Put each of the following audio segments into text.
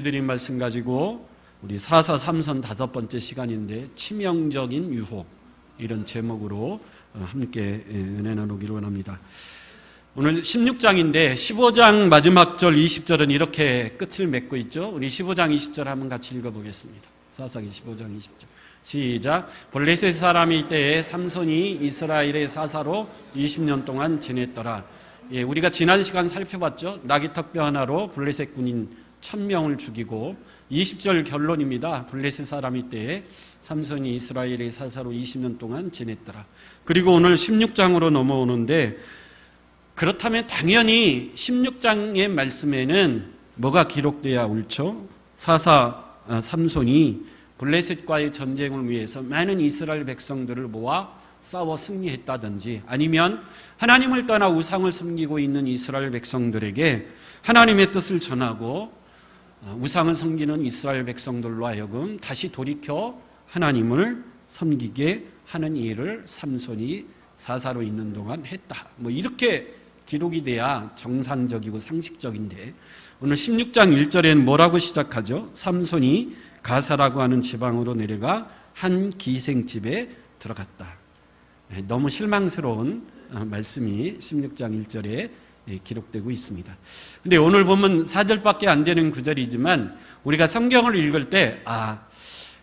드린 말씀 가지고 우리 4.4 삼선 5번째 시간인데 치명적인 유혹, 이런 제목으로 함께 은혜 나누기를 원합니다. 오늘 16장인데 15장 마지막 절 20절은 이렇게 끝을 맺고 있죠. 우리 15장 20절 한번 같이 읽어보겠습니다. 4장 15장 20절 시작. 블레셋 사람이 이때에 삼손이 이스라엘의 사사로 20년 동안 지냈더라. 우리가 지난 시간 살펴봤죠. 나귀턱뼈 하나로 블레셋 군인 1000명을 죽이고 20절 결론입니다. 블레셋 사람이 이때에 삼손이 이스라엘의 사사로 20년 동안 지냈더라. 그리고 오늘 16장으로 넘어오는데, 그렇다면 당연히 16장의 말씀에는 뭐가 기록돼야 옳죠? 사사 삼손이 블레셋과의 전쟁을 위해서 많은 이스라엘 백성들을 모아 싸워 승리했다든지, 아니면 하나님을 떠나 우상을 섬기고 있는 이스라엘 백성들에게 하나님의 뜻을 전하고 우상을 섬기는 이스라엘 백성들로 하여금 다시 돌이켜 하나님을 섬기게 하는 일을 삼손이 사사로 있는 동안 했다. 이렇게 기록이 돼야 정상적이고 상식적인데, 오늘 16장 1절에는 뭐라고 시작하죠? 삼손이 가사라고 하는 지방으로 내려가 한 기생집에 들어갔다. 너무 실망스러운 말씀이 16장 1절에 기록되고 있습니다. 근데 오늘 보면 4절밖에 안 되는 구절이지만 우리가 성경을 읽을 때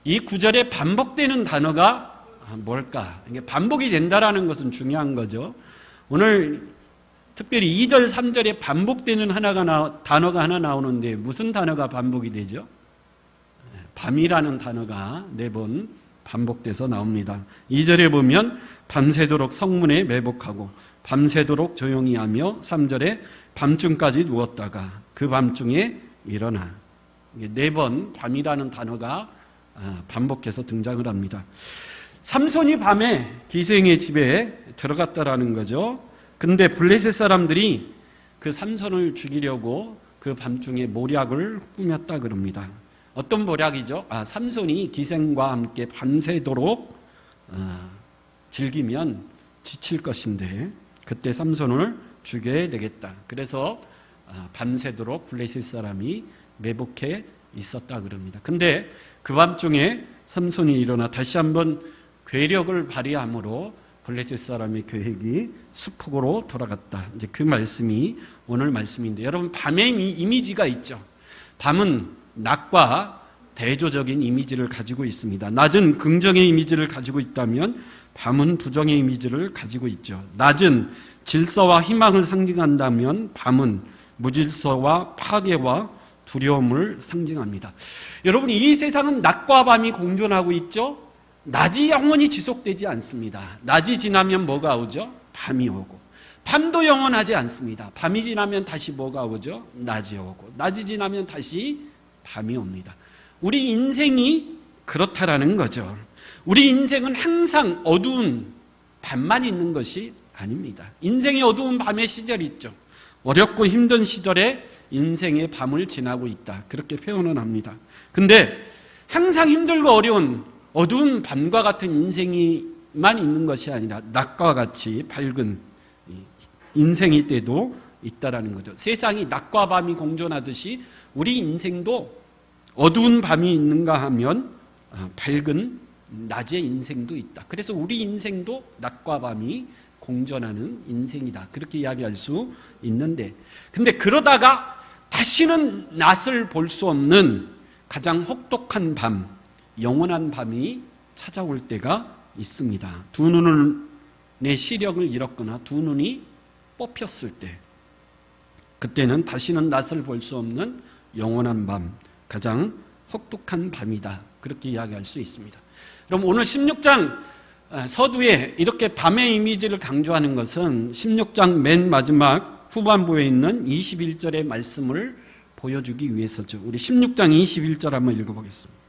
이 구절에 반복되는 단어가 뭘까? 이게 반복이 된다라는 것은 중요한 거죠. 오늘 특별히 2절, 3절에 반복되는 단어가 하나 나오는데 무슨 단어가 반복이 되죠? 밤이라는 단어가 4번 반복돼서 나옵니다. 2절에 보면 밤새도록 성문에 매복하고 밤새도록 조용히 하며, 3절에 밤중까지 누웠다가 그 밤중에 일어나. 4번 밤이라는 단어가 반복해서 등장을 합니다. 삼손이 밤에 기생의 집에 들어갔다라는 거죠. 근데 블레셋 사람들이 그 삼손을 죽이려고 그 밤중에 모략을 꾸몄다 그럽니다. 어떤 모략이죠? 삼손이 기생과 함께 밤새도록 즐기면 지칠 것인데 그때 삼손을 죽여야 되겠다. 그래서 밤새도록 블레셋 사람이 매복해 있었다 그럽니다. 근데 그 밤중에 삼손이 일어나 다시 한번 괴력을 발휘함으로 블레셋 사람의 계획이 수폭으로 돌아갔다. 이제 그 말씀이 오늘 말씀인데, 여러분, 밤의 이미지가 있죠. 밤은 낮과 대조적인 이미지를 가지고 있습니다. 낮은 긍정의 이미지를 가지고 있다면 밤은 부정의 이미지를 가지고 있죠. 낮은 질서와 희망을 상징한다면 밤은 무질서와 파괴와 두려움을 상징합니다. 여러분, 이 세상은 낮과 밤이 공존하고 있죠. 낮이 영원히 지속되지 않습니다. 낮이 지나면 뭐가 오죠? 밤이 오고. 밤도 영원하지 않습니다. 밤이 지나면 다시 뭐가 오죠? 낮이 오고. 낮이 지나면 다시 밤이 옵니다. 우리 인생이 그렇다라는 거죠. 우리 인생은 항상 어두운 밤만 있는 것이 아닙니다. 인생의 어두운 밤의 시절이 있죠. 어렵고 힘든 시절에 인생의 밤을 지나고 있다. 그렇게 표현을 합니다. 근데 항상 힘들고 어려운 어두운 밤과 같은 인생이만 있는 것이 아니라 낮과 같이 밝은 인생일 때도 있다라는 거죠. 세상이 낮과 밤이 공존하듯이 우리 인생도 어두운 밤이 있는가 하면 밝은 낮의 인생도 있다. 그래서 우리 인생도 낮과 밤이 공존하는 인생이다. 그렇게 이야기할 수 있는데, 근데 그러다가 다시는 낮을 볼 수 없는 가장 혹독한 밤, 영원한 밤이 찾아올 때가 있습니다. 두 눈의 시력을 잃었거나 두 눈이 뽑혔을 때, 그때는 다시는 낮을 볼 수 없는 영원한 밤, 가장 혹독한 밤이다. 그렇게 이야기할 수 있습니다. 그럼 오늘 16장 서두에 이렇게 밤의 이미지를 강조하는 것은 16장 맨 마지막 후반부에 있는 21절의 말씀을 보여주기 위해서죠. 우리 16장 21절 한번 읽어보겠습니다.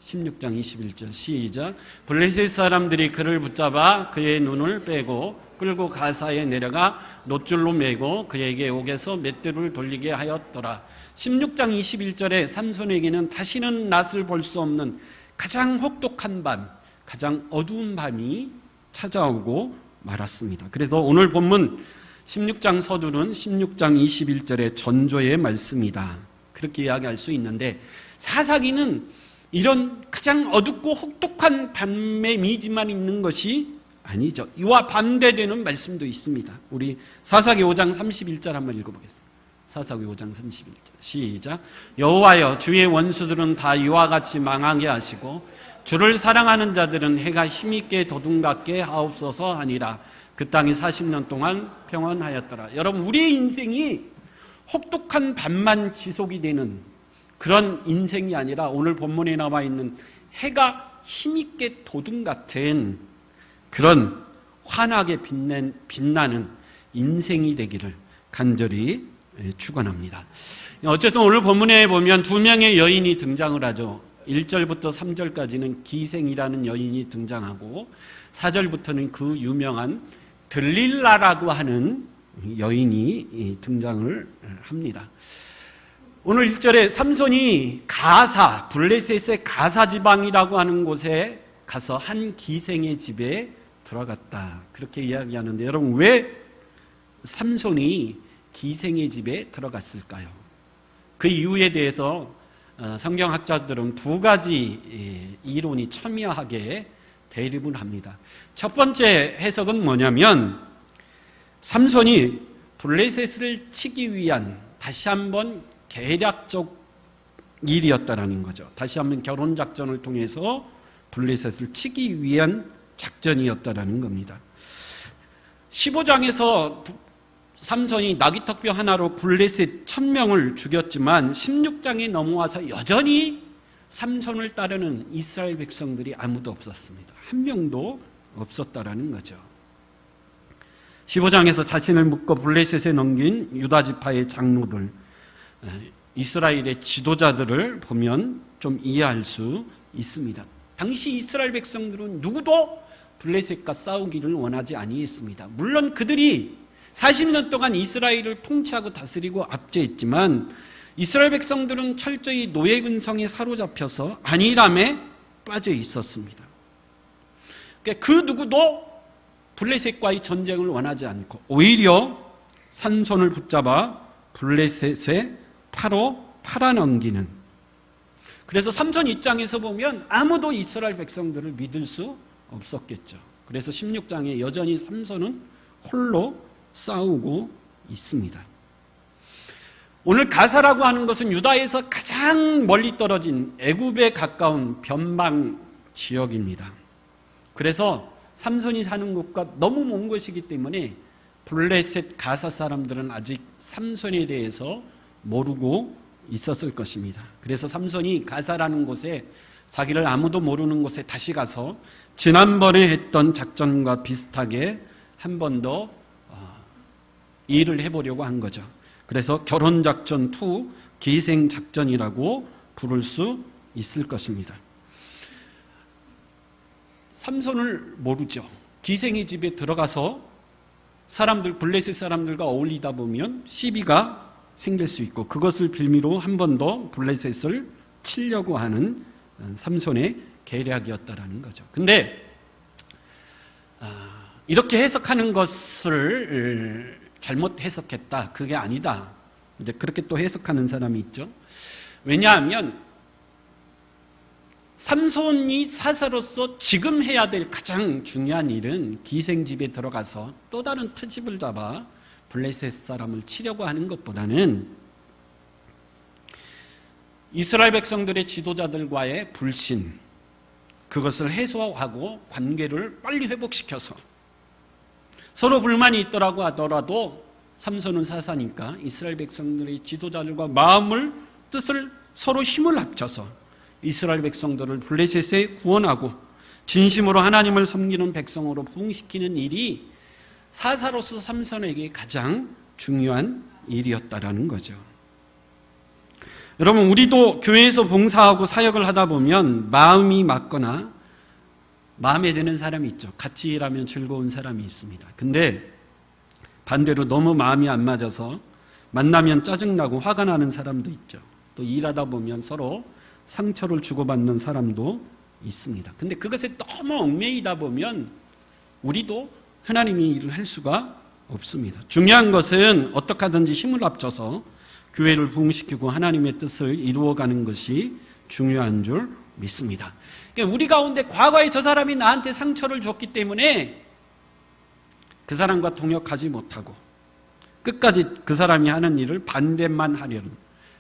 16장 21절 시작. 블레셋 사람들이 그를 붙잡아 그의 눈을 빼고 끌고 가사에 내려가 놋줄로 매고 그에게 옥에서 맷대를 돌리게 하였더라. 16장 21절에 삼손에게는 다시는 낮을 볼 수 없는 가장 혹독한 밤, 가장 어두운 밤이 찾아오고 말았습니다. 그래서 오늘 본문 16장 서두는 16장 21절의 전조의 말씀이다. 그렇게 이야기할 수 있는데, 사사기는 이런 가장 어둡고 혹독한 밤의 미지만 있는 것이 아니죠. 이와 반대되는 말씀도 있습니다. 우리 사사기 5장 31절 한번 읽어보겠습니다. 사사기 5장 31절 시작. 여호와여, 주의 원수들은 다 이와 같이 망하게 하시고 주를 사랑하는 자들은 해가 힘있게 도둑같게 하옵소서 하니라. 그 땅이 40년 동안 평안하였더라. 여러분, 우리의 인생이 혹독한 밤만 지속이 되는 그런 인생이 아니라 오늘 본문에 나와 있는 해가 힘있게 도둑 같은 그런 환하게 빛나는 인생이 되기를 간절히 축원합니다. 어쨌든 오늘 본문에 보면 두 명의 여인이 등장을 하죠. 1절부터 3절까지는 기생이라는 여인이 등장하고 4절부터는 그 유명한 들릴라라고 하는 여인이 등장을 합니다. 오늘 1절에 삼손이 가사, 블레셋의 가사 지방이라고 하는 곳에 가서 한 기생의 집에 들어갔다. 그렇게 이야기하는데, 여러분, 왜 삼손이 기생의 집에 들어갔을까요? 그 이유에 대해서 성경학자들은 두 가지 이론이 첨예하게 대립을 합니다. 첫 번째 해석은 뭐냐면, 삼손이 블레셋을 치기 위한 다시 한번 계략적 일이었다라는 거죠. 다시 한번 결혼 작전을 통해서 블레셋을 치기 위한 작전이었다라는 겁니다. 15장에서 삼손이 나귀턱뼈 하나로 블레셋 1000명을 죽였지만 16장에 넘어와서 여전히 삼손을 따르는 이스라엘 백성들이 아무도 없었습니다. 한 명도 없었다라는 거죠. 15장에서 자신을 묶어 블레셋에 넘긴 유다 지파의 장로들, 이스라엘의 지도자들을 보면 좀 이해할 수 있습니다. 당시 이스라엘 백성들은 누구도 블레셋과 싸우기를 원하지 아니했습니다. 물론 그들이 40년 동안 이스라엘을 통치하고 다스리고 압제했지만 이스라엘 백성들은 철저히 노예 근성에 사로잡혀서 안일함에 빠져 있었습니다. 그 누구도 블레셋과의 전쟁을 원하지 않고 오히려 삼손을 붙잡아 블레셋에 팔아넘기는, 그래서 삼손 입장에서 보면 아무도 이스라엘 백성들을 믿을 수 없었겠죠. 그래서 16장에 여전히 삼손은 홀로 싸우고 있습니다. 오늘 가사라고 하는 것은 유다에서 가장 멀리 떨어진 애굽에 가까운 변방 지역입니다. 그래서 삼손이 사는 곳과 너무 먼 곳이기 때문에 블레셋 가사 사람들은 아직 삼손에 대해서 모르고 있었을 것입니다. 그래서 삼손이 가사라는 곳에, 자기를 아무도 모르는 곳에 다시 가서 지난번에 했던 작전과 비슷하게 한 번 더 일을 해보려고 한 거죠. 그래서 결혼작전 2, 기생작전이라고 부를 수 있을 것입니다. 삼손을 모르죠. 기생의 집에 들어가서 사람들, 블레셋 사람들과 어울리다 보면 시비가 생길 수 있고, 그것을 빌미로 한 번 더 블레셋을 치려고 하는 삼손의 계략이었다라는 거죠. 근데 이렇게 해석하는 것을 잘못 해석했다, 그게 아니다, 이제 그렇게 또 해석하는 사람이 있죠. 왜냐하면 삼손이 사사로서 지금 해야 될 가장 중요한 일은 기생집에 들어가서 또 다른 트집을 잡아 블레셋 사람을 치려고 하는 것보다는 이스라엘 백성들의 지도자들과의 불신, 그것을 해소하고 관계를 빨리 회복시켜서, 서로 불만이 있더라고 하더라도 삼손은 사사니까 이스라엘 백성들의 지도자들과 마음을, 뜻을 서로 힘을 합쳐서 이스라엘 백성들을 블레셋에 구원하고 진심으로 하나님을 섬기는 백성으로 부흥시키는 일이 사사로서 삼손에게 가장 중요한 일이었다라는 거죠. 여러분, 우리도 교회에서 봉사하고 사역을 하다 보면 마음이 맞거나 마음에 드는 사람이 있죠. 같이 일하면 즐거운 사람이 있습니다. 근데 반대로 너무 마음이 안 맞아서 만나면 짜증나고 화가 나는 사람도 있죠. 또 일하다 보면 서로 상처를 주고받는 사람도 있습니다. 근데 그것에 너무 얽매이다 보면 우리도 하나님의 일을 할 수가 없습니다. 중요한 것은 어떻게 하든지 힘을 합쳐서 교회를 부흥시키고 하나님의 뜻을 이루어가는 것이 중요한 줄 믿습니다. 그러니까 우리 가운데 과거에 저 사람이 나한테 상처를 줬기 때문에 그 사람과 동역하지 못하고 끝까지 그 사람이 하는 일을 반대만 하려는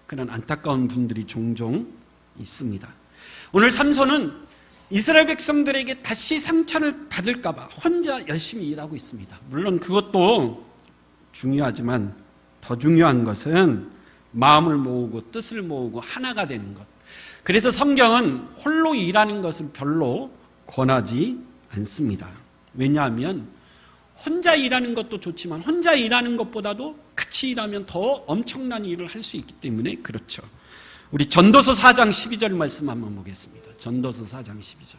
그런 안타까운 분들이 종종 있습니다. 오늘 삼손은 이스라엘 백성들에게 다시 상처를 받을까 봐 혼자 열심히 일하고 있습니다. 물론 그것도 중요하지만 더 중요한 것은 마음을 모으고 뜻을 모으고 하나가 되는 것. 그래서 성경은 홀로 일하는 것을 별로 권하지 않습니다. 왜냐하면 혼자 일하는 것도 좋지만 혼자 일하는 것보다도 같이 일하면 더 엄청난 일을 할 수 있기 때문에 그렇죠. 우리 전도서 4장 12절 말씀 한번 보겠습니다. 전도서 4장 12절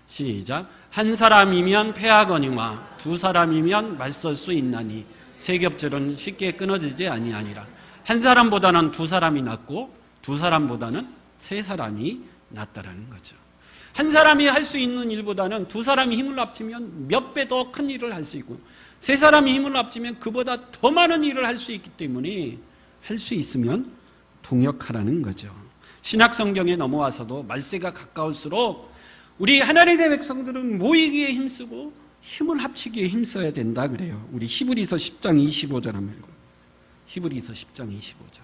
시작. 한 사람이면 패하거니와 두 사람이면 맞설 수 있나니 세 겹절은 쉽게 끊어지지 아니하니라. 한 사람보다는 두 사람이 낫고 두 사람보다는 세 사람이 낫다라는 거죠. 한 사람이 할 수 있는 일보다는 두 사람이 힘을 합치면 몇 배 더 큰 일을 할 수 있고 세 사람이 힘을 합치면 그보다 더 많은 일을 할 수 있기 때문에 할 수 있으면 동역하라는 거죠. 신약 성경에 넘어와서도 말세가 가까울수록 우리 하나님의 백성들은 모이기에 힘쓰고 힘을 합치기에 힘써야 된다 그래요. 우리 히브리서 10장 25절 한번 읽어요. 히브리서 10장 25절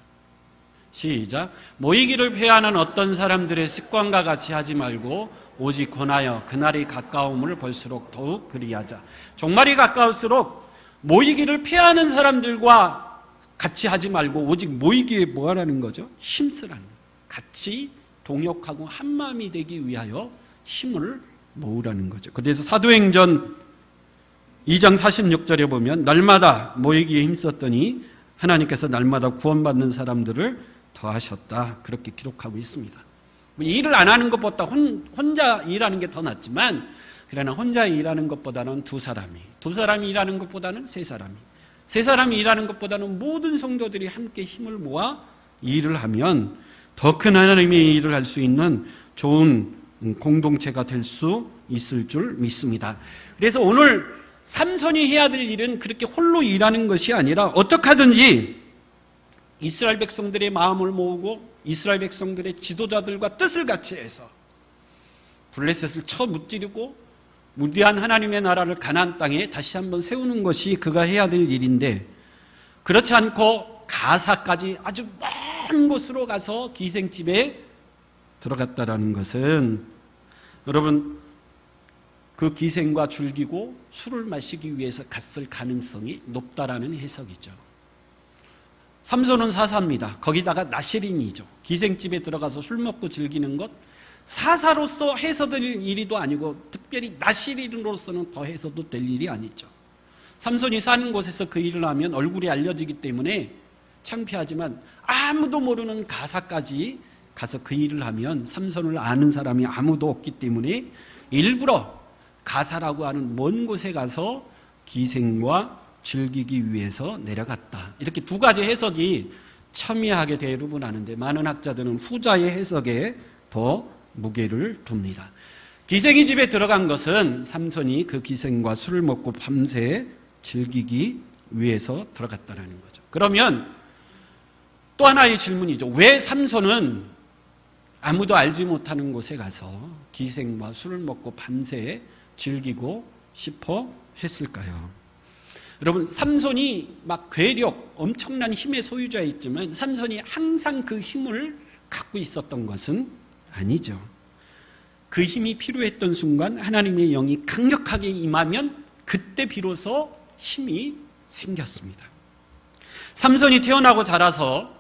시작. 모이기를 회하는 어떤 사람들의 습관과 같이 하지 말고 오직 권하여 그날이 가까움을 볼수록 더욱 그리하자. 종말이 가까울수록 모이기를 피하는 사람들과 같이 하지 말고 오직 모이기에 뭐 하라는 거죠? 힘쓰라는 거예요. 같이 동역하고 한마음이 되기 위하여 힘을 모으라는 거죠. 그래서 사도행전 2장 46절에 보면 날마다 모이기에 힘썼더니 하나님께서 날마다 구원받는 사람들을 더하셨다. 그렇게 기록하고 있습니다. 일을 안 하는 것보다 혼자 일하는 게 더 낫지만 그러나 혼자 일하는 것보다는 두 사람이 일하는 것보다는 세 사람이 일하는 것보다는 모든 성도들이 함께 힘을 모아 일을 하면 더 큰 하나님의 일을 할 수 있는 좋은 공동체가 될 수 있을 줄 믿습니다. 그래서 오늘 삼손이 해야 될 일은 그렇게 홀로 일하는 것이 아니라 어떻게 하든지 이스라엘 백성들의 마음을 모으고 이스라엘 백성들의 지도자들과 뜻을 같이 해서 블레셋을 쳐 무찌르고 무대한 하나님의 나라를 가나안 땅에 다시 한번 세우는 것이 그가 해야 될 일인데 그렇지 않고 가사까지 아주 먼 곳으로 가서 기생집에 들어갔다라는 것은 여러분 그 기생과 즐기고 술을 마시기 위해서 갔을 가능성이 높다라는 해석이죠. 삼손은 사사입니다. 거기다가 나시린이죠. 기생집에 들어가서 술 먹고 즐기는 것 사사로서 해서될 일이도 아니고 특별히 나시린으로서는 더 해서도 될 일이 아니죠. 삼손이 사는 곳에서 그 일을 하면 얼굴이 알려지기 때문에 창피하지만 아무도 모르는 가사까지 가서 그 일을 하면 삼손을 아는 사람이 아무도 없기 때문에 일부러 가사라고 하는 먼 곳에 가서 기생과 즐기기 위해서 내려갔다. 이렇게 두 가지 해석이 첨예하게 대립하는데 많은 학자들은 후자의 해석에 더 무게를 둡니다. 기생이 집에 들어간 것은 삼손이 그 기생과 술을 먹고 밤새 즐기기 위해서 들어갔다는 거죠. 그러면 또 하나의 질문이죠. 왜 삼손은 아무도 알지 못하는 곳에 가서 기생과 술을 먹고 밤새 즐기고 싶어 했을까요? 여러분 삼손이 막 괴력, 엄청난 힘의 소유자였지만 삼손이 항상 그 힘을 갖고 있었던 것은 아니죠. 그 힘이 필요했던 순간 하나님의 영이 강력하게 임하면 그때 비로소 힘이 생겼습니다. 삼손이 태어나고 자라서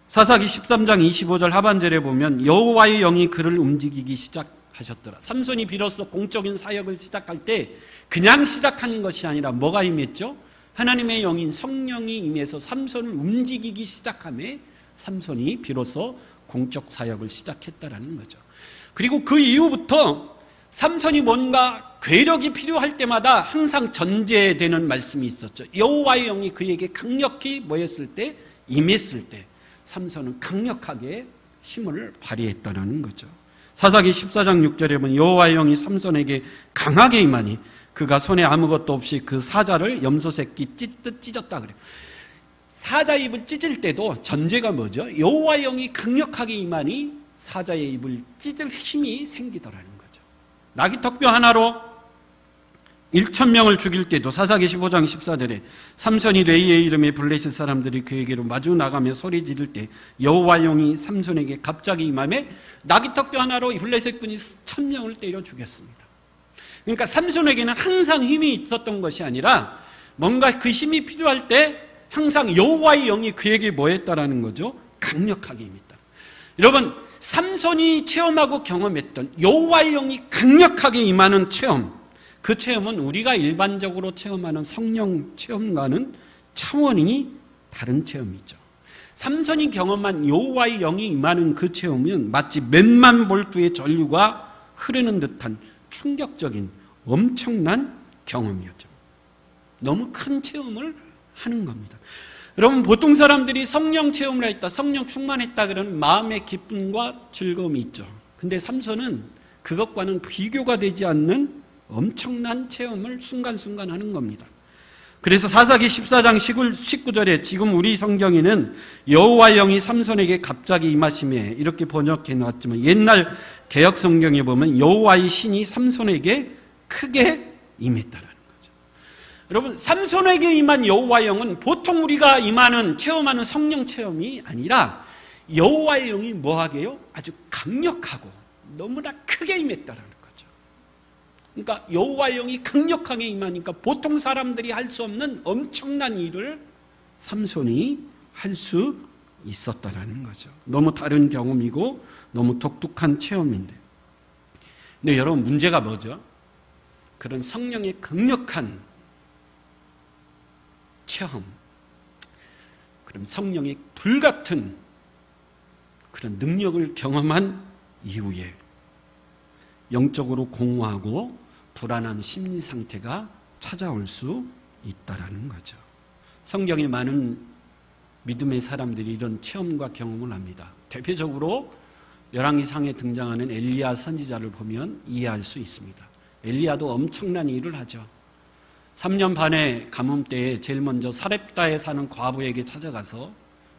사사기 13장 25절 하반절에 보면 여호와의 영이 그를 움직이기 시작하셨더라. 삼손이 비로소 공적인 사역을 시작할 때 그냥 시작하는 것이 아니라 뭐가 임했죠? 하나님의 영인 성령이 임해서 삼손을 움직이기 시작함에 삼손이 비로소 공적 사역을 시작했다라는 거죠. 그리고 그 이후부터 삼손이 뭔가 괴력이 필요할 때마다 항상 전제되는 말씀이 있었죠. 여호와의 영이 그에게 강력히 뭐였을 때? 임했을 때 삼손은 강력하게 힘을 발휘했다는 거죠. 사사기 14장 6절에 보면 여호와의 영이 삼손에게 강하게 임하니 그가 손에 아무것도 없이 그 사자를 염소 새끼 찢듯 찢었다 그래요. 사자의 입을 찢을 때도 전제가 뭐죠? 여호와의 영이 강력하게 임하니 사자의 입을 찢을 힘이 생기더라는 거죠. 나귀턱뼈 하나로 1,000명을 죽일 때도 사사기 15장 14절에 삼손이 레이의 이름에 블레셋 사람들이 그에게로 마주 나가며 소리 지를 때 여호와의 영이 삼손에게 갑자기 임하며 나귀턱뼈 하나로 블레셋 군이 1,000명을 때려 죽였습니다. 그러니까 삼손에게는 항상 힘이 있었던 것이 아니라 뭔가 그 힘이 필요할 때 항상 여호와의 영이 그에게 뭐 했다라는 거죠? 강력하게 임했다. 여러분, 삼손이 체험하고 경험했던 여호와의 영이 강력하게 임하는 체험, 그 체험은 우리가 일반적으로 체험하는 성령 체험과는 차원이 다른 체험이죠. 삼손이 경험한 여호와의 영이 임하는 그 체험은 마치 몇만 볼트의 전류가 흐르는 듯한 충격적인 엄청난 경험이었죠. 너무 큰 체험을 하는 겁니다. 여러분, 보통 사람들이 성령 체험을 했다, 성령 충만했다 그러는 마음의 기쁨과 즐거움이 있죠. 근데 삼손은 그것과는 비교가 되지 않는 엄청난 체험을 순간순간 하는 겁니다. 그래서 사사기 14장 19절에 지금 우리 성경에는 여호와의 영이 삼손에게 갑자기 임하심에 이렇게 번역해 놨지만 옛날 개역 성경에 보면 여호와의 신이 삼손에게 크게 임했다라는 거죠. 여러분, 삼손에게 임한 여호와의 영은 보통 우리가 임하는 체험하는 성령 체험이 아니라 여호와의 영이 뭐하게요? 아주 강력하고 너무나 크게 임했다라는 거죠. 그러니까 여호와의 영이 강력하게 임하니까 보통 사람들이 할 수 없는 엄청난 일을 삼손이 할 수 있었다라는 거죠. 너무 다른 경험이고 너무 독특한 체험인데. 근데 여러분, 문제가 뭐죠? 그런 성령의 강력한 체험, 그럼 성령의 불같은 그런 능력을 경험한 이후에 영적으로 공허하고 불안한 심리 상태가 찾아올 수 있다라는 거죠. 성경에 많은 믿음의 사람들이 이런 체험과 경험을 합니다. 대표적으로 열왕기상에 등장하는 엘리야 선지자를 보면 이해할 수 있습니다. 엘리야도 엄청난 일을 하죠. 3년 반의 가뭄 때에 제일 먼저 사렙다에 사는 과부에게 찾아가서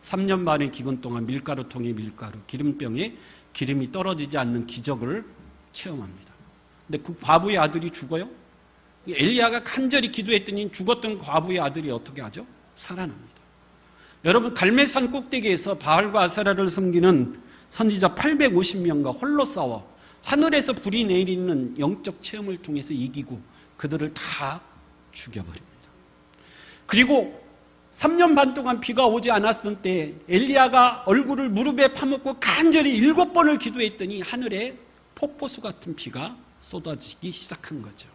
3년 반의 기근 동안 밀가루통에 밀가루, 기름병에 기름이 떨어지지 않는 기적을 체험합니다. 근데 그 과부의 아들이 죽어요? 엘리야가 간절히 기도했더니 죽었던 과부의 아들이 어떻게 하죠? 살아납니다. 여러분, 갈멜산 꼭대기에서 바알과 아세라를 섬기는 선지자 850명과 홀로 싸워 하늘에서 불이 내리는 영적 체험을 통해서 이기고 그들을 다 죽여버립니다. 그리고 3년 반 동안 비가 오지 않았을 때 엘리야가 얼굴을 무릎에 파묻고 간절히 7번을 기도했더니 하늘에 폭포수 같은 비가 쏟아지기 시작한 거죠.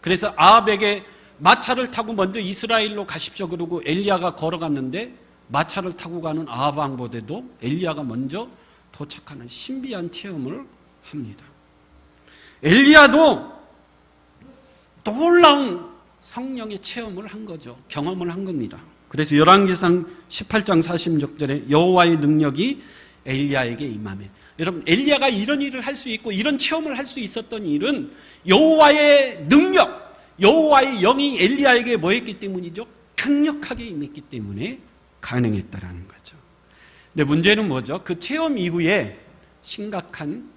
그래서 아합에게 마차를 타고 먼저 이스라엘로 가십시오 그러고 엘리야가 걸어갔는데 마차를 타고 가는 아합 왕보다도 엘리야가 먼저 도착하는 신비한 체험을 합니다. 엘리야도 놀라운 성령의 체험을 한 거죠. 경험을 한 겁니다. 그래서 열왕기상 18장 46절에 여호와의 능력이 엘리야에게 임하며, 여러분, 엘리야가 이런 일을 할 수 있고 이런 체험을 할 수 있었던 일은 여호와의 능력, 여호와의 영이 엘리야에게 뭐했기 때문이죠? 강력하게 임했기 때문에 가능했다라는 거죠. 근데 문제는 뭐죠? 그 체험 이후에 심각한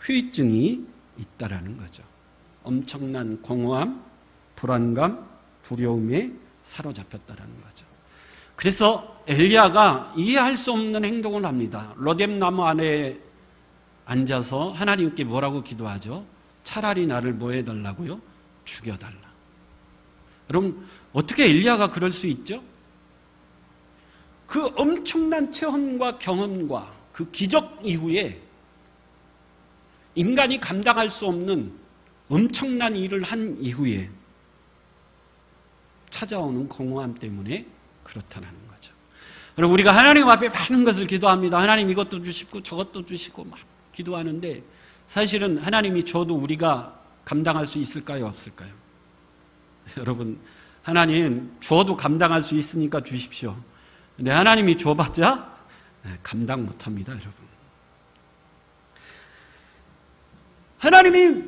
후유증이 있다라는 거죠. 엄청난 공허함, 불안감, 두려움에 사로잡혔다라는 거죠. 그래서 엘리야가 이해할 수 없는 행동을 합니다. 로뎀나무 안에 앉아서 하나님께 뭐라고 기도하죠? 차라리 나를 뭐 해달라고요? 죽여달라. 여러분, 어떻게 엘리야가 그럴 수 있죠? 그 엄청난 체험과 경험과 그 기적 이후에 인간이 감당할 수 없는 엄청난 일을 한 이후에 찾아오는 공허함 때문에 그렇다는 거죠. 그리고 우리가 하나님 앞에 많은 것을 기도합니다. 하나님 이것도 주시고 저것도 주시고 막 기도하는데 사실은 하나님이 줘도 우리가 감당할 수 있을까요? 없을까요? 여러분, 하나님 줘도 감당할 수 있으니까 주십시오. 근데 하나님이 줘봤자 감당 못합니다, 여러분. 하나님이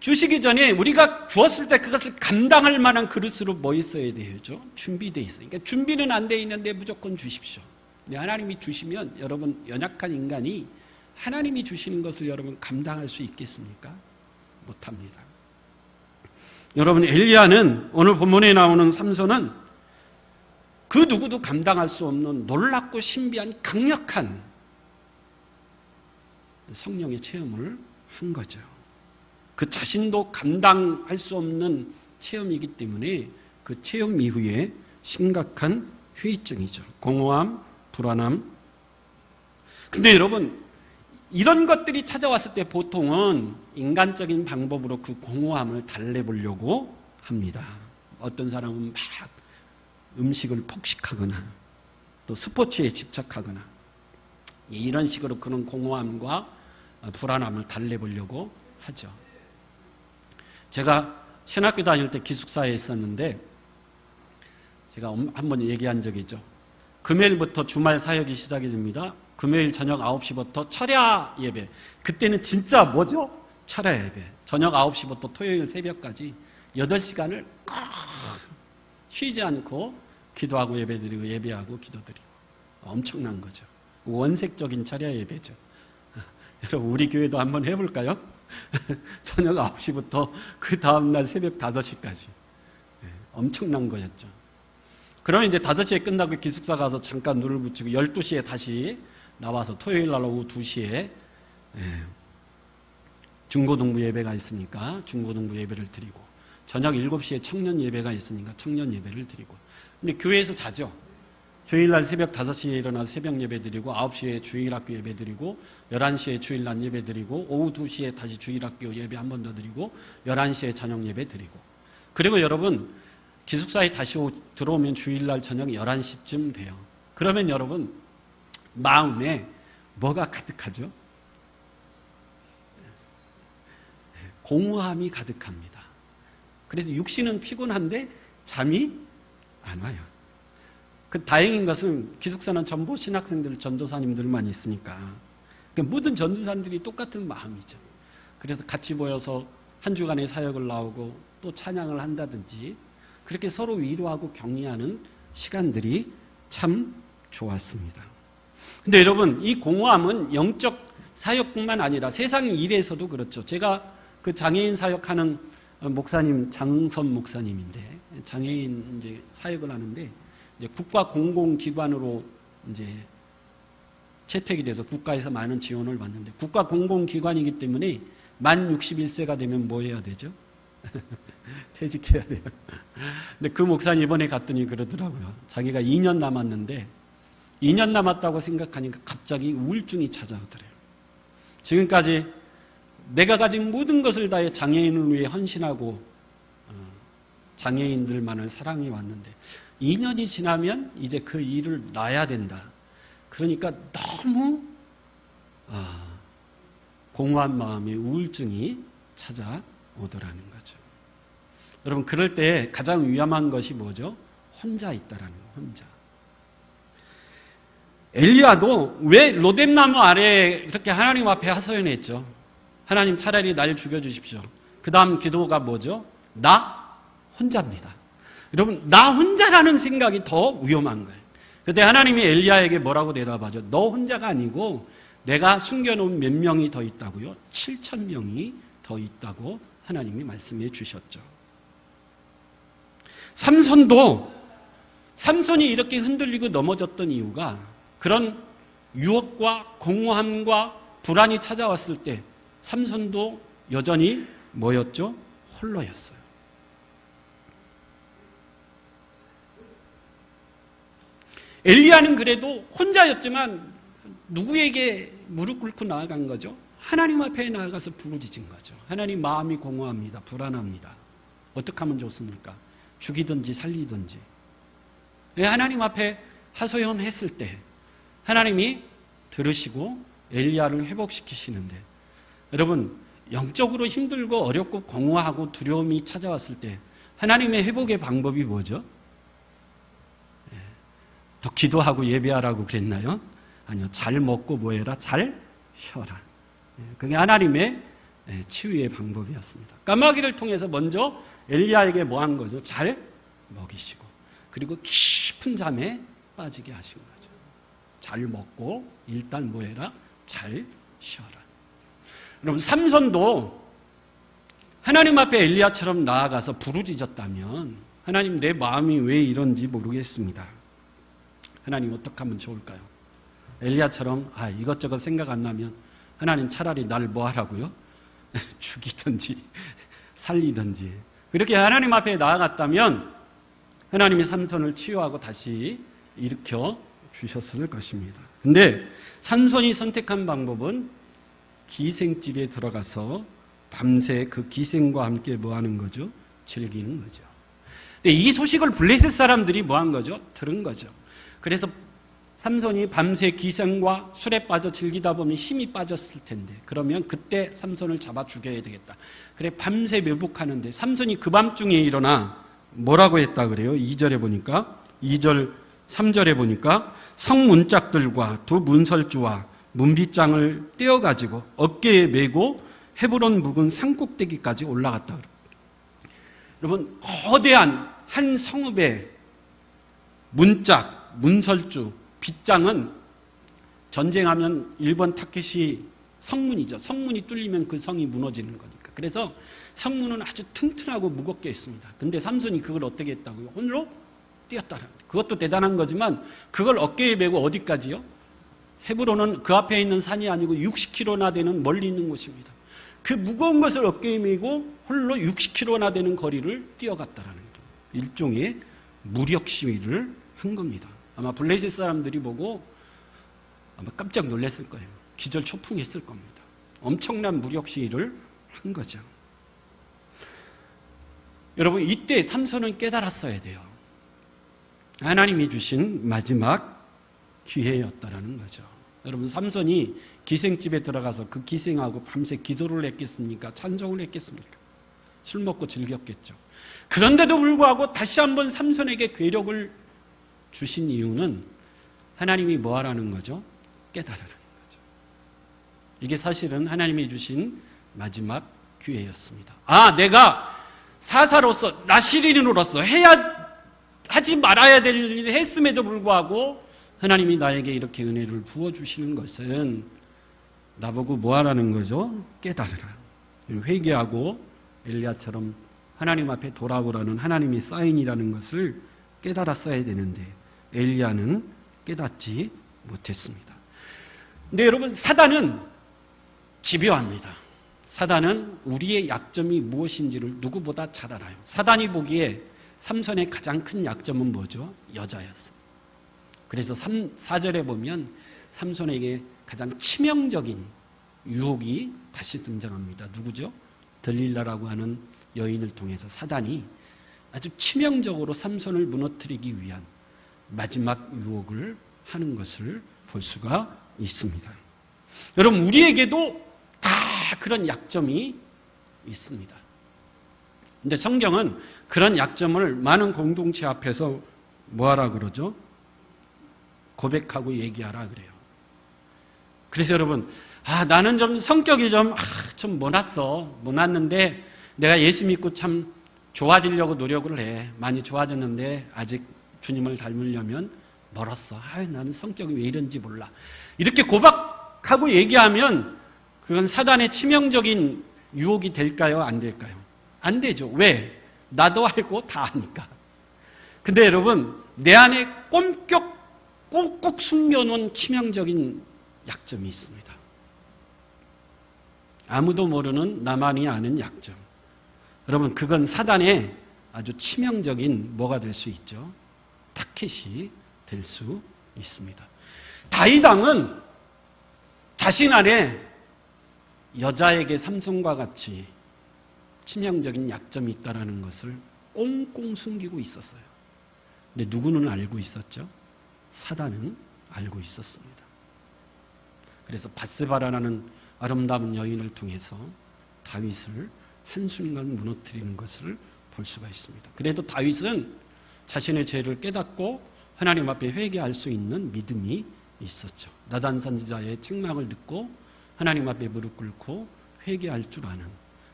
주시기 전에 우리가 주었을 때 그것을 감당할 만한 그릇으로 뭐 있어야 되죠? 준비되어 있어요. 그러니까 준비는 안 돼 있는데 무조건 주십시오. 근데 하나님이 주시면 여러분 연약한 인간이 하나님이 주시는 것을 여러분 감당할 수 있겠습니까? 못합니다. 여러분 엘리야는 오늘 본문에 나오는 삼손은 그 누구도 감당할 수 없는 놀랍고 신비한 강력한 성령의 체험을 한 거죠. 그 자신도 감당할 수 없는 체험이기 때문에 그 체험 이후에 심각한 회의증이죠. 공허함, 불안함. 근데 여러분 이런 것들이 찾아왔을 때 보통은 인간적인 방법으로 그 공허함을 달래보려고 합니다. 어떤 사람은 막 음식을 폭식하거나 또 스포츠에 집착하거나 이런 식으로 그런 공허함과 불안함을 달래보려고 하죠. 제가 신학교 다닐 때 기숙사에 있었는데 제가 한번 얘기한 적이 있죠. 금요일부터 주말 사역이 시작이 됩니다. 금요일 저녁 9시부터 철야 예배. 그때는 진짜 뭐죠? 철야 예배. 저녁 9시부터 토요일 새벽까지 8시간을 꼭 쉬지 않고 기도하고 예배드리고 예배하고 기도드리고 엄청난 거죠. 원색적인 철야 예배죠. 여러분 우리 교회도 한번 해볼까요? 저녁 9시부터 그 다음날 새벽 5시까지 엄청난 거였죠. 그러면 이제 5시에 끝나고 기숙사 가서 잠깐 눈을 붙이고 12시에 다시 나와서 토요일 날 오후 2시에 중고등부 예배가 있으니까 중고등부 예배를 드리고 저녁 7시에 청년 예배가 있으니까 청년 예배를 드리고 근데 교회에서 자죠. 주일날 새벽 5시에 일어나서 새벽 예배 드리고 9시에 주일학교 예배 드리고 11시에 주일날 예배 드리고 오후 2시에 다시 주일학교 예배 한 번 더 드리고 11시에 저녁 예배 드리고 그리고 여러분 기숙사에 다시 들어오면 주일날 저녁 11시쯤 돼요. 그러면 여러분 마음에 뭐가 가득하죠? 공허함이 가득합니다. 그래서 육신은 피곤한데 잠이 안 와요. 그 다행인 것은 기숙사는 전부 신학생들, 전도사님들만 있으니까 모든 전도사님들이 똑같은 마음이죠. 그래서 같이 모여서 한 주간의 사역을 나오고 또 찬양을 한다든지 그렇게 서로 위로하고 격려하는 시간들이 참 좋았습니다. 근데 여러분 이 공허함은 영적 사역뿐만 아니라 세상 일에서도 그렇죠. 제가 그 장애인 사역하는 목사님 장선 목사님인데 장애인 이제 사역을 하는데 이제 국가 공공기관으로 이제 채택이 돼서 국가에서 많은 지원을 받는데 국가 공공기관이기 때문에 만 61세가 되면 뭐 해야 되죠? 퇴직해야 돼요. 근데 그 목사님 이번에 갔더니 그러더라고요. 자기가 2년 남았는데 2년 남았다고 생각하니까 갑자기 우울증이 찾아오더래요. 지금까지 내가 가진 모든 것을 다해 장애인을 위해 헌신하고 장애인들만을 사랑해 왔는데 2년이 지나면 이제 그 일을 놔야 된다. 그러니까 너무 공허한 마음에 우울증이 찾아오더라는 거죠. 여러분 그럴 때 가장 위험한 것이 뭐죠? 혼자 있다라는 거예요. 혼자. 엘리야도 왜 로뎀나무 아래에 이렇게 하나님 앞에 하소연했죠? 하나님 차라리 날 죽여주십시오. 그 다음 기도가 뭐죠? 나 혼자입니다. 여러분 나 혼자라는 생각이 더 위험한 거예요. 그때 하나님이 엘리야에게 뭐라고 대답하죠? 너 혼자가 아니고 내가 숨겨놓은 몇 명이 더 있다고요? 7,000명이 더 있다고 하나님이 말씀해 주셨죠. 삼손이 이렇게 흔들리고 넘어졌던 이유가 그런 유혹과 공허함과 불안이 찾아왔을 때 삼손도 여전히 뭐였죠? 홀로였어요. 엘리야는 그래도 혼자였지만 누구에게 무릎 꿇고 나아간 거죠? 하나님 앞에 나아가서 부르짖은 거죠. 하나님 마음이 공허합니다. 불안합니다. 어떻게 하면 좋습니까? 죽이든지 살리든지. 하나님 앞에 하소연했을 때 하나님이 들으시고 엘리야를 회복시키시는데 여러분 영적으로 힘들고 어렵고 공허하고 두려움이 찾아왔을 때 하나님의 회복의 방법이 뭐죠? 더 기도하고 예배하라고 그랬나요? 아니요. 잘 먹고 뭐해라? 잘 쉬어라. 그게 하나님의 치유의 방법이었습니다. 까마귀를 통해서 먼저 엘리야에게 뭐 한 거죠? 잘 먹이시고 그리고 깊은 잠에 빠지게 하신 거죠. 잘 먹고 일단 뭐 해라? 잘 쉬어라. 여러분 삼손도 하나님 앞에 엘리야처럼 나아가서 부르짖었다면 하나님 내 마음이 왜 이런지 모르겠습니다. 하나님 어떻게 하면 좋을까요? 엘리야처럼 이것저것 생각 안 나면 하나님 차라리 날 뭐 하라고요? 죽이든지 살리든지 그렇게 하나님 앞에 나아갔다면 하나님이 삼손을 치유하고 다시 일으켜 주셨을 것입니다. 근데 삼손이 선택한 방법은 기생집에 들어가서 밤새 그 기생과 함께 뭐 하는 거죠? 즐기는 거죠. 근데 이 소식을 블레셋 사람들이 뭐 한 거죠? 들은 거죠. 그래서 삼손이 밤새 기생과 술에 빠져 즐기다 보면 힘이 빠졌을 텐데 그러면 그때 삼손을 잡아 죽여야 되겠다. 그래 밤새 매복하는데 삼손이 그 밤중에 일어나 뭐라고 했다 그래요? 2절에 보니까 2절 3절에 보니까 성문짝들과 두 문설주와 문빗장을 떼어가지고 어깨에 메고 헤브론 묵은 산꼭대기까지 올라갔다 그래요. 여러분 거대한 한 성읍의 문짝, 문설주, 빗장은 전쟁하면 일본 타켓이 성문이죠. 성문이 뚫리면 그 성이 무너지는 거니까. 그래서 성문은 아주 튼튼하고 무겁게 했습니다. 근데 삼손이 그걸 어떻게 했다고요? 홀로 뛰었다는 그것도 대단한 거지만 그걸 어깨에 메고 어디까지요? 헤브론은 그 앞에 있는 산이 아니고 60km나 되는 멀리 있는 곳입니다. 그 무거운 것을 어깨에 메고 홀로 60km나 되는 거리를 뛰어갔다라는 거예요. 일종의 무력 시위를 한 겁니다. 아마 블레셋 사람들이 보고 아마 깜짝 놀랐을 거예요. 기절초풍했을 겁니다. 엄청난 무력 시위를 한 거죠. 여러분 이때 삼손은 깨달았어야 돼요. 하나님이 주신 마지막 기회였다라는 거죠. 여러분 삼손이 기생집에 들어가서 그 기생하고 밤새 기도를 했겠습니까? 찬송을 했겠습니까? 술 먹고 즐겼겠죠. 그런데도 불구하고 다시 한번 삼손에게 괴력을 주신 이유는 하나님이 뭐 하라는 거죠? 깨달으라는 거죠. 이게 사실은 하나님이 주신 마지막 기회였습니다. 내가 사사로서 나시린으로서 하지 말아야 될 일을 했음에도 불구하고 하나님이 나에게 이렇게 은혜를 부어주시는 것은 나보고 뭐 하라는 거죠? 깨달으라. 회개하고 엘리야처럼 하나님 앞에 돌아오라는 하나님의 사인이라는 것을 깨달았어야 되는데 엘리야는 깨닫지 못했습니다. 근데 여러분 사단은 집요합니다. 사단은 우리의 약점이 무엇인지를 누구보다 잘 알아요. 사단이 보기에 삼손의 가장 큰 약점은 뭐죠? 여자였어요. 그래서 4절에 보면 삼손에게 가장 치명적인 유혹이 다시 등장합니다. 누구죠? 들릴라라고 하는 여인을 통해서 사단이 아주 치명적으로 삼손을 무너뜨리기 위한 마지막 유혹을 하는 것을 볼 수가 있습니다. 여러분 우리에게도 다 그런 약점이 있습니다. 근데 성경은 그런 약점을 많은 공동체 앞에서 뭐하라 그러죠? 고백하고 얘기하라 그래요. 그래서 여러분 나는 좀 성격이 좀 모났는데 내가 예수 믿고 참 좋아지려고 노력을 해. 많이 좋아졌는데 아직 주님을 닮으려면 멀었어. 나는 성격이 왜 이런지 몰라. 이렇게 고백하고 얘기하면 그건 사단의 치명적인 유혹이 될까요? 안 될까요? 안 되죠. 왜? 나도 알고 다 아니까. 근데 여러분 내 안에 꼭꼭 숨겨놓은 치명적인 약점이 있습니다. 아무도 모르는 나만이 아는 약점. 여러분 그건 사단의 아주 치명적인 뭐가 될 수 있죠? 타켓이 될 수 있습니다. 다윗 왕은 자신 안에 여자에게 삼손과 같이 치명적인 약점이 있다는 것을 꽁꽁 숨기고 있었어요. 근데 누구는 알고 있었죠? 사단은 알고 있었습니다. 그래서 밧세바라는 아름다운 여인을 통해서 다윗을 한순간 무너뜨리는 것을 볼 수가 있습니다. 그래도 다윗은 자신의 죄를 깨닫고 하나님 앞에 회개할 수 있는 믿음이 있었죠. 나단 선지자의 책망을 듣고 하나님 앞에 무릎 꿇고 회개할 줄 아는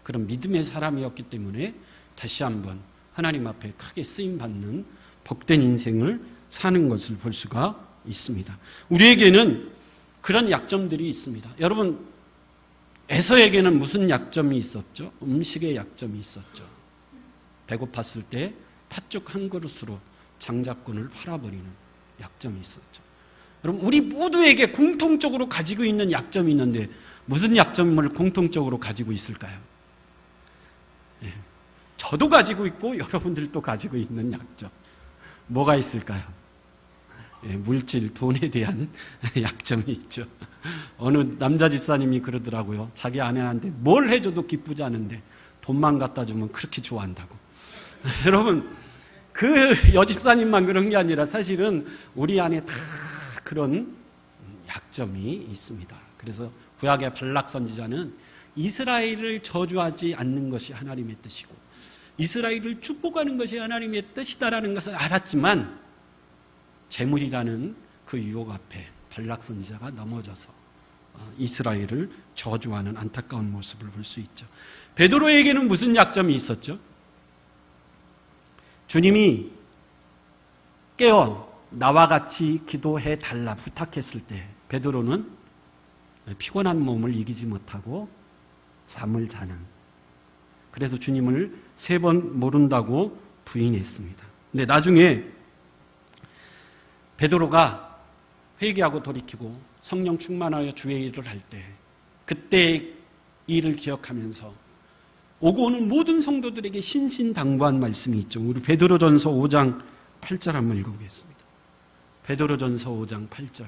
그런 믿음의 사람이었기 때문에 다시 한번 하나님 앞에 크게 쓰임받는 복된 인생을 사는 것을 볼 수가 있습니다. 우리에게는 그런 약점들이 있습니다. 여러분, 에서에게는 무슨 약점이 있었죠? 음식의 약점이 있었죠. 배고팠을 때 팥죽 한 그릇으로 장자권을 팔아버리는 약점이 있었죠. 여러분, 우리 모두에게 공통적으로 가지고 있는 약점이 있는데 무슨 약점을 공통적으로 가지고 있을까요? 예, 저도 가지고 있고 여러분들도 가지고 있는 약점. 뭐가 있을까요? 예, 물질, 돈에 대한 약점이 있죠. 어느 남자 집사님이 그러더라고요. 자기 아내한테 뭘 해줘도 기쁘지 않은데 돈만 갖다 주면 그렇게 좋아한다고. 여러분, 그 여집사님만 그런 게 아니라 사실은 우리 안에 다 그런 약점이 있습니다. 그래서 구약의 발락 선지자는 이스라엘을 저주하지 않는 것이 하나님의 뜻이고 이스라엘을 축복하는 것이 하나님의 뜻이다라는 것을 알았지만 재물이라는 그 유혹 앞에 발락 선지자가 넘어져서 이스라엘을 저주하는 안타까운 모습을 볼 수 있죠. 베드로에게는 무슨 약점이 있었죠? 주님이 깨어 나와 같이 기도해 달라 부탁했을 때 베드로는 피곤한 몸을 이기지 못하고 잠을 자는, 그래서 주님을 3번 모른다고 부인했습니다. 근데 나중에 베드로가 회개하고 돌이키고 성령 충만하여 주의 일을 할 때 그때 일을 기억하면서 오고 오는 모든 성도들에게 신신당부한 말씀이 있죠. 우리 베드로전서 5장 8절 한번 읽어보겠습니다. 베드로전서 5장 8절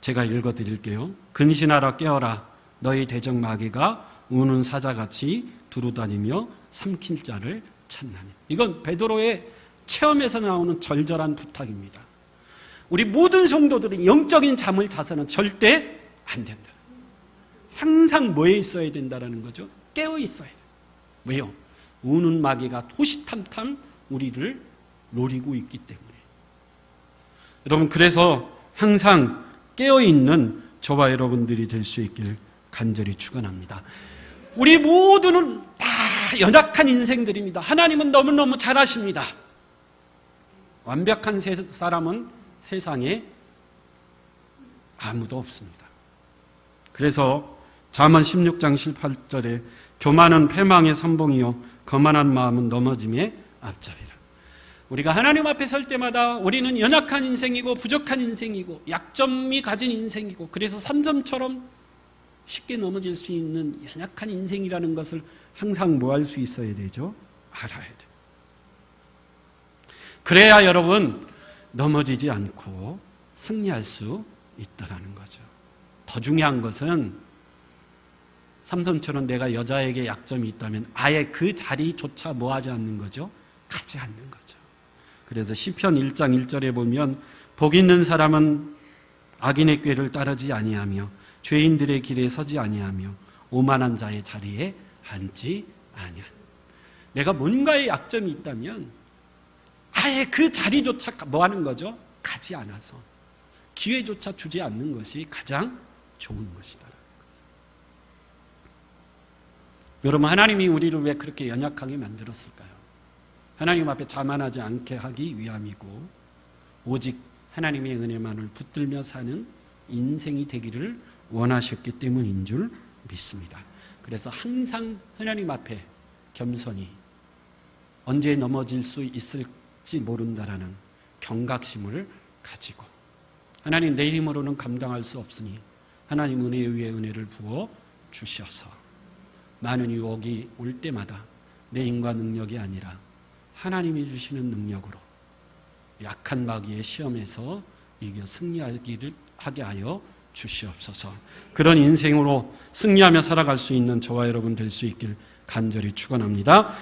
제가 읽어드릴게요. 근신하라 깨어라 너희 대적 마귀가 우는 사자같이 두루다니며 삼킬 자를 찾나니. 이건 베드로의 체험에서 나오는 절절한 부탁입니다. 우리 모든 성도들이 영적인 잠을 자서는 절대 안 된다. 항상 뭐에 있어야 된다는 거죠? 깨어 있어야 돼. 왜요? 우는 마귀가 호시탐탐 우리를 노리고 있기 때문에. 여러분, 그래서 항상 깨어 있는 저와 여러분들이 될 수 있길 간절히 축원합니다. 우리 모두는 다 연약한 인생들입니다. 하나님은 너무너무 잘 아십니다. 완벽한 사람은 세상에 아무도 없습니다. 그래서 잠언 16장 18절에 교만은 패망의 선봉이요 거만한 마음은 넘어짐의 앞잡이라. 우리가 하나님 앞에 설 때마다 우리는 연약한 인생이고 부족한 인생이고 약점이 가진 인생이고 그래서 삼손처럼 쉽게 넘어질 수 있는 연약한 인생이라는 것을 항상 뭐 할 수 있어야 되죠? 알아야 돼요. 그래야 여러분 넘어지지 않고 승리할 수 있다는 거죠. 더 중요한 것은 삼손처럼 내가 여자에게 약점이 있다면 아예 그 자리조차 뭐 하지 않는 거죠? 가지 않는 거죠. 그래서 시편 1장 1절에 보면 복 있는 사람은 악인의 꾀를 따르지 아니하며 죄인들의 길에 서지 아니하며 오만한 자의 자리에 앉지 아니하니. 내가 뭔가의 약점이 있다면 아예 그 자리조차 뭐 하는 거죠? 가지 않아서 기회조차 주지 않는 것이 가장 좋은 것이다. 여러분, 하나님이 우리를 왜 그렇게 연약하게 만들었을까요? 하나님 앞에 자만하지 않게 하기 위함이고 오직 하나님의 은혜만을 붙들며 사는 인생이 되기를 원하셨기 때문인 줄 믿습니다. 그래서 항상 하나님 앞에 겸손히 언제 넘어질 수 있을지 모른다라는 경각심을 가지고 하나님 내 힘으로는 감당할 수 없으니 하나님 은혜 위에 은혜를 부어 주셔서 많은 유혹이 올 때마다 내 힘과 능력이 아니라 하나님이 주시는 능력으로 약한 마귀의 시험에서 이겨 승리하기를 하게 하여 주시옵소서. 그런 인생으로 승리하며 살아갈 수 있는 저와 여러분 될 수 있길 간절히 축원합니다.